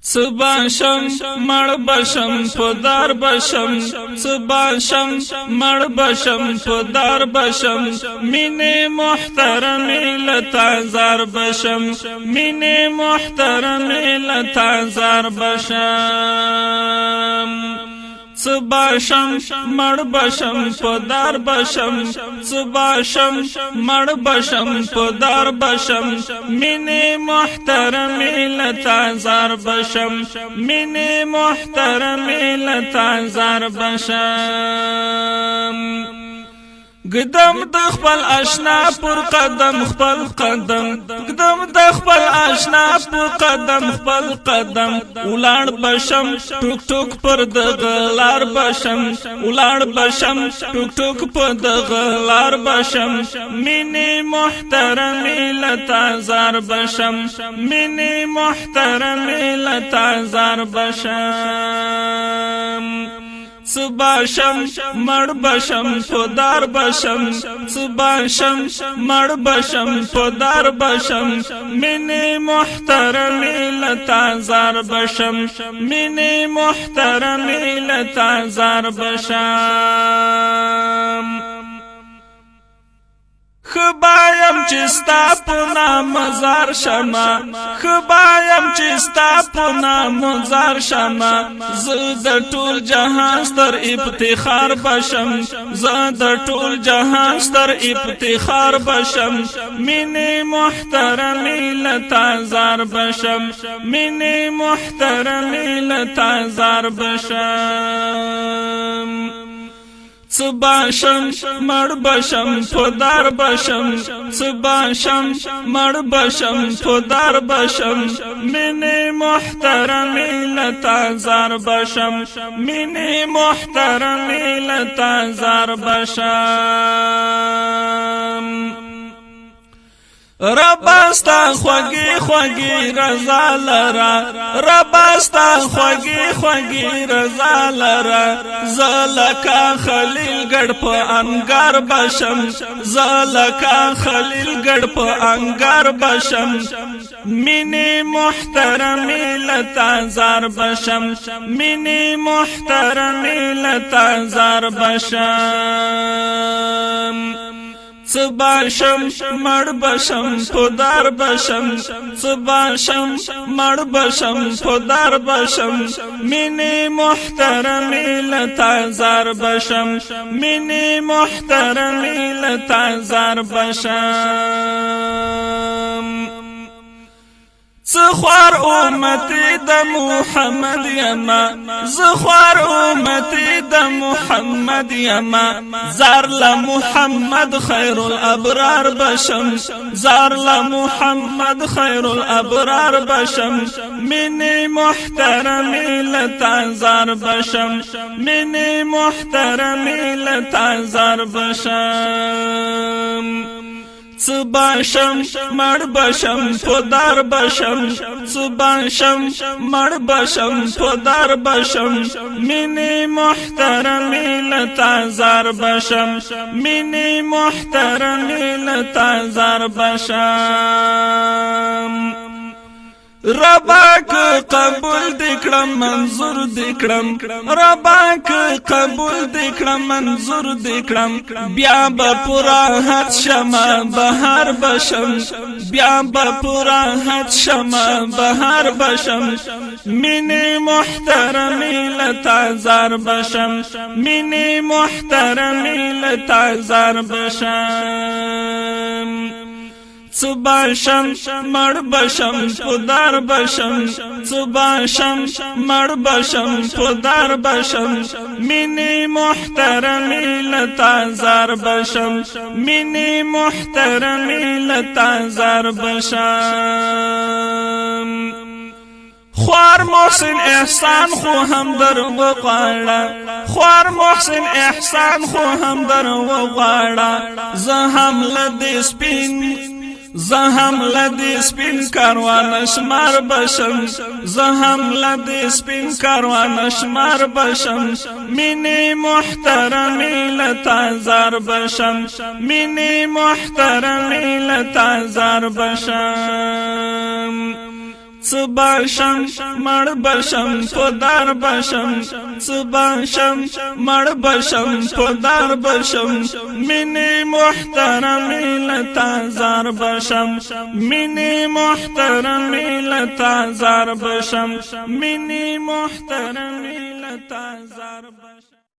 سباشم مړ بشم پدار بشم سباشم مړ بشم پدار بشم مینه محترم لتا زار بشم مینه محترم لتا زار بشم سباشم مړ بشم پدار بشم سباشم مړ بشم پدار بشم مینه محترم لتا زار بشم مینه محترم لتا زار بشم قدم دخبل اشنا پر قدم خپل قدم قدم دخبل اشنا پر قدم خپل قدم ولار بشم ټوک ټوک پر دغلار بشم ولار بشم ټوک ټوک پر دغلار بشم مینه محترم لتا زار بشم مینه محترم لتا زار بشم سباشم مړ بشم پدار بشم سباشم مړ بشم پدار بشم مینه محترم لتا زار بشم مینه محترم لتا زار بشم خبایم چستا پنا مزار شما خبایم چستا پنا مزار شما زد ټول جهان ستر افتخار بشم زد ټول جهان ستر افتخار بشم مینه محترم لتا زار بشم مینه محترم لتا زار بشم سباشم مړ بشم پدار بشم سباشم مړ بشم پدار بشم مینه محترم لتا زار بشم مینه محترم لتا زار بشم رباستا خوږی خوږی رضا لرا رباستا خوږی خوږی رضا لرا زلکا خلیل ګډ په انګار بشم زلکا خلیل ګډ په انګار بشم مینه محترم لتا زار بشم مینه محترم لتا زار بشم سباشم مړ بشم پدار بشم سباشم مړ بشم پدار بشم مینه محترم لتا زار بشم مینه محترم لتا زار بشم زخوار امتی د محمد یما زخوار امتی د محمد یما زار ل محمد خیر الابرار بشم زار ل محمد خیر الابرار بشم مینه محترم لتا زار بشم مینه محترم لتا زار بشم سباشم مړ بشم پدار بشم سباشم مړ بشم پدار بشم مینه محترم لتا زار بشم مینه محترم لتا زار بشم رباک قبول دکړم منظور دکړم رباک قبول دکړم منظور دکړم بیا به پورا حد شمه بهار بشم بیا به پورا حد شمه بهار بشم مینه محترم لتا زار بشم مینه محترم لتا زار بشم سباشم مړ بشم پدار بشم سباشم مړ بشم پدار بشم مینه محترم لتا زار بشم مینه محترم لتا زار بشم خوار محسن احسان خو هم در وغواړه خوار محسن احسان خو هم در وغواړه زه هم لدې سپین زهم لدی سپین کاروان شمار بشم زهم لدی سپین کاروان شمار بشم مینه محترم لتا زار بشم مینه محترم لتا زار بشم صباشم مړ بشم پدار بشم صباشم مړ بشم پدار بشم منی محترمی لتا زار بشم منی محترمی لتا زار بشم منی محترمی لتا زار بشم